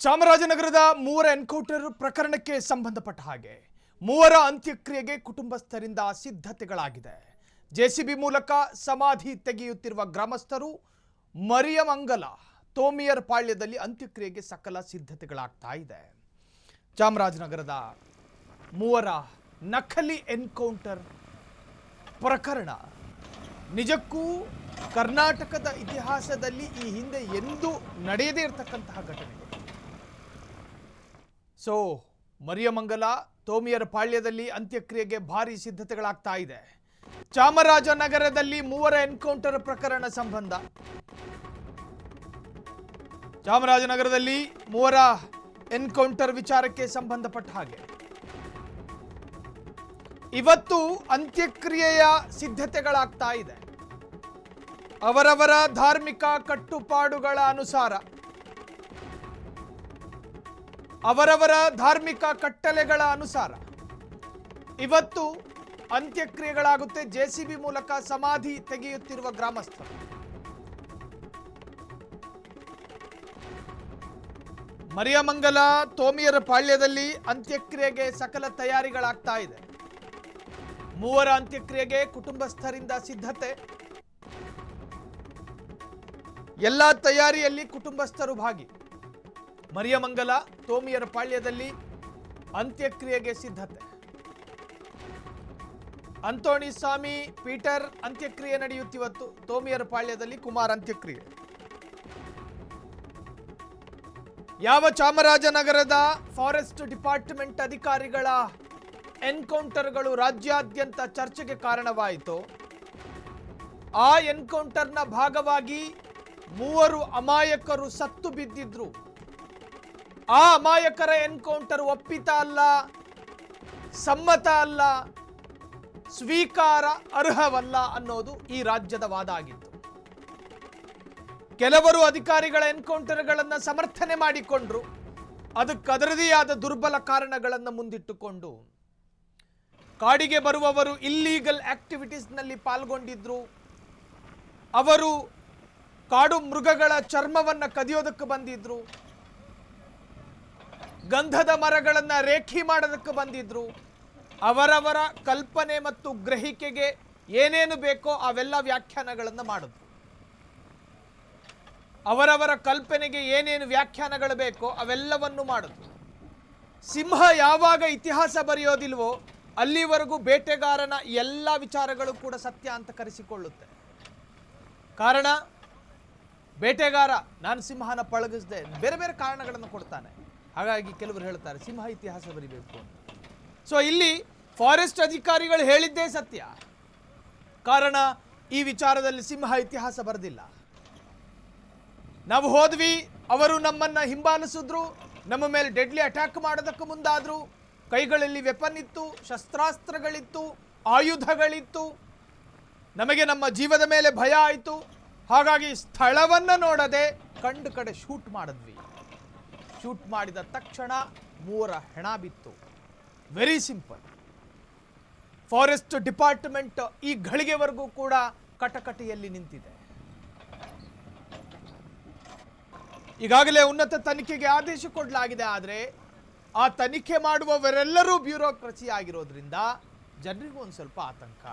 ಚಾಮರಾಜನಗರದ ಮೂವರ ಎನ್ಕೌಂಟರ್ ಪ್ರಕರಣಕ್ಕೆ ಸಂಬಂಧಪಟ್ಟ ಹಾಗೆ ಮೂವರ ಅಂತ್ಯಕ್ರಿಯೆಗೆ ಕುಟುಂಬಸ್ಥರಿಂದ ಸಿದ್ಧತೆಗಳಾಗಿದೆ. ಜೆಸಿಬಿ ಮೂಲಕ ಸಮಾಧಿ ತೆಗೆಯುತ್ತಿರುವ ಗ್ರಾಮಸ್ಥರು ಮರಿಯಮಂಗಲ ತೋಮಿಯರ್ ಪಾಳ್ಯದಲ್ಲಿ ಅಂತ್ಯಕ್ರಿಯೆಗೆ ಸಕಲ ಸಿದ್ಧತೆಗಳಾಗ್ತಾ ಇದೆ. ಚಾಮರಾಜನಗರದ ಮೂವರ ನಕಲಿ ಎನ್ಕೌಂಟರ್ ಪ್ರಕರಣ ನಿಜಕ್ಕೂ ಕರ್ನಾಟಕದ ಇತಿಹಾಸದಲ್ಲಿ ಈ ಹಿಂದೆ ಎಂದೂ ನಡೆಯದೇ ಇರತಕ್ಕಂತಹ ಘಟನೆ. ಸೊ ಮರಿಯಮಂಗಲ ತೋಮಿಯರ್ ಪಾಳ್ಯದಲ್ಲಿ ಅಂತ್ಯಕ್ರಿಯೆಗೆ ಭಾರಿ ಸಿದ್ಧತೆಗಳಾಗ್ತಾ ಇದೆ. ಚಾಮರಾಜನಗರದಲ್ಲಿ ಮೂವರ ಎನ್ಕೌಂಟರ್ ಪ್ರಕರಣ ಸಂಬಂಧ ಚಾಮರಾಜನಗರದಲ್ಲಿ ಮೂವರ ಎನ್ಕೌಂಟರ್ ವಿಚಾರಕ್ಕೆ ಸಂಬಂಧಪಟ್ಟ ಹಾಗೆ ಇವತ್ತು ಅಂತ್ಯಕ್ರಿಯೆಯ ಸಿದ್ಧತೆಗಳಾಗ್ತಾ ಇದೆ. ಅವರವರ ಧಾರ್ಮಿಕ ಕಟ್ಟುಪಾಡುಗಳ ಅನುಸಾರ ಅವರವರ ಧಾರ್ಮಿಕ ಕಟ್ಟಳೆಗಳ ಅನುಸಾರ ಇವತ್ತು ಅಂತ್ಯಕ್ರಿಯೆಗಳಾಗುತ್ತೆ. ಜೆಸಿಬಿ ಮೂಲಕ ಸಮಾಧಿ ತೆಗೆಯುತ್ತಿರುವ ಗ್ರಾಮಸ್ಥರು ಮರಿಯಮಂಗಲ ತೋಮಿಯರ ಪಾಳ್ಯದಲ್ಲಿ ಅಂತ್ಯಕ್ರಿಯೆಗೆ ಸಕಲ ತಯಾರಿಗಳಾಗ್ತಾ ಇದೆ. ಮೂವರ ಅಂತ್ಯಕ್ರಿಯೆಗೆ ಕುಟುಂಬಸ್ಥರಿಂದ ಸಿದ್ಧತೆ, ಎಲ್ಲ ತಯಾರಿಯಲ್ಲಿ ಕುಟುಂಬಸ್ಥರು ಭಾಗಿ. ಮರಿಯಮಂಗಲ ತೋಮಿಯರ ಪಾಳ್ಯದಲ್ಲಿ ಅಂತ್ಯಕ್ರಿಯೆಗೆ ಸಿದ್ಧತೆ. ಅಂತೋಣಿ ಸ್ವಾಮಿ ಪೀಟರ್ ಅಂತ್ಯಕ್ರಿಯೆ ನಡೆಯುತ್ತಿವತ್ತು. ತೋಮಿಯರ ಪಾಳ್ಯದಲ್ಲಿ ಕುಮಾರ್ ಅಂತ್ಯಕ್ರಿಯೆ. ಯಾವ ಚಾಮರಾಜನಗರದ ಫಾರೆಸ್ಟ್ ಡಿಪಾರ್ಟ್ಮೆಂಟ್ ಅಧಿಕಾರಿಗಳ ಎನ್ಕೌಂಟರ್ಗಳು ರಾಜ್ಯಾದ್ಯಂತ ಚರ್ಚೆಗೆ ಕಾರಣವಾಯಿತು, ಆ ಎನ್ಕೌಂಟರ್ನ ಭಾಗವಾಗಿ ಮೂವರು ಅಮಾಯಕರು ಸತ್ತು ಬಿದ್ದಿದ್ರು. ಆ ಅಮಾಯಕರ ಎನ್ಕೌಂಟರ್ ಒಪ್ಪಿತ ಅಲ್ಲ, ಸಮ್ಮತ ಅಲ್ಲ, ಸ್ವೀಕಾರ ಅರ್ಹವಲ್ಲ ಅನ್ನೋದು ಈ ರಾಜ್ಯದ ವಾದ ಆಗಿತ್ತು. ಕೆಲವರು ಅಧಿಕಾರಿಗಳ ಎನ್ಕೌಂಟರ್ಗಳನ್ನು ಸಮರ್ಥನೆ ಮಾಡಿಕೊಂಡ್ರು. ಅದಕ್ಕೆ ಅದರದೇ ಆದ ದುರ್ಬಲ ಕಾರಣಗಳನ್ನು ಮುಂದಿಟ್ಟುಕೊಂಡು ಕಾಡಿಗೆ ಬರುವವರು ಇಲ್ಲೀಗಲ್ ಆಕ್ಟಿವಿಟೀಸ್ನಲ್ಲಿ ಪಾಲ್ಗೊಂಡಿದ್ರು, ಅವರು ಕಾಡು ಮೃಗಗಳ ಚರ್ಮವನ್ನು ಕದಿಯೋದಕ್ಕೆ ಬಂದಿದ್ರು, ಗಂಧದ ಮರಗಳನ್ನು ರೇಖಿ ಮಾಡೋದಕ್ಕೆ ಬಂದಿದ್ರು. ಅವರವರ ಕಲ್ಪನೆ ಮತ್ತು ಗ್ರಹಿಕೆಗೆ ಏನೇನು ಬೇಕೋ ಅವೆಲ್ಲ ವ್ಯಾಖ್ಯಾನಗಳನ್ನು ಮಾಡಿದ್ರು. ಅವರವರ ಕಲ್ಪನೆಗೆ ಏನೇನು ವ್ಯಾಖ್ಯಾನಗಳು ಬೇಕೋ ಅವೆಲ್ಲವನ್ನು ಮಾಡಿದ್ರು. ಸಿಂಹ ಯಾವಾಗ ಇತಿಹಾಸ ಬರೆಯೋದಿಲ್ವೋ ಅಲ್ಲಿವರೆಗೂ ಬೇಟೆಗಾರನ ಎಲ್ಲ ವಿಚಾರಗಳು ಕೂಡ ಸತ್ಯ ಅಂತ ಕರೆಸಿಕೊಳ್ಳುತ್ತೆ. ಕಾರಣ, ಬೇಟೆಗಾರ ನಾನು ಸಿಂಹನ ಪಳಗಿಸಿದೆ, ಬೇರೆ ಬೇರೆ ಕಾರಣಗಳನ್ನು ಕೊಡ್ತಾನೆ. ಹಾಗಾಗಿ ಕೆಲವರು ಹೇಳ್ತಾರೆ ಸಿಂಹ ಇತಿಹಾಸ ಬರಿಬೇಕು ಅಂತ. ಸೊ ಇಲ್ಲಿ ಫಾರೆಸ್ಟ್ ಅಧಿಕಾರಿಗಳು ಹೇಳಿದ್ದೇ ಸತ್ಯ. ಕಾರಣ, ಈ ವಿಚಾರದಲ್ಲಿ ಸಿಂಹ ಇತಿಹಾಸ ಬರೆದಿಲ್ಲ. ನಾವು ಹೋದ್ವಿ, ಅವರು ನಮ್ಮನ್ನು ಹಿಂಬಾಲಿಸಿದ್ರು, ನಮ್ಮ ಮೇಲೆ ಡೆಡ್ಲಿ ಅಟ್ಯಾಕ್ ಮಾಡೋದಕ್ಕೆ ಮುಂದಾದ್ರು. ಕೈಗಳಲ್ಲಿ ವೆಪನ್ ಇತ್ತು, ಶಸ್ತ್ರಾಸ್ತ್ರಗಳಿತ್ತು, ಆಯುಧಗಳಿತ್ತು. ನಮಗೆ ನಮ್ಮ ಜೀವದ ಮೇಲೆ ಭಯ ಆಯಿತು. ಹಾಗಾಗಿ ಸ್ಥಳವನ್ನು ನೋಡದೆ ಕಂಡು ಕಡೆ ಶೂಟ್ ಮಾಡಿದ್ವಿ. ಶೂಟ್ ಮಾಡಿದ ತಕ್ಷಣ ಮೂವರ ಹೆಣ ಬಿತ್ತು. Very simple. ಫಾರೆಸ್ಟ್ ಡಿಪಾರ್ಟ್ಮೆಂಟ್ ಈ ಘಳಿಗೆವರೆಗೂ ಕೂಡ ಕಟಕಟೆಯಲ್ಲಿ ನಿಂತಿದೆ. ಈಗಾಗಲೇ ಉನ್ನತ ತನಿಖೆಗೆ ಆದೇಶ ಕೊಡಲಾಗಿದೆ. ಆದರೆ ಆ ತನಿಖೆ ಮಾಡುವವರೆಲ್ಲರೂ ಬ್ಯೂರೋಕ್ರಸಿ ಆಗಿರೋದ್ರಿಂದ ಜನರಿಗೂ ಒಂದು ಸ್ವಲ್ಪ ಆತಂಕ.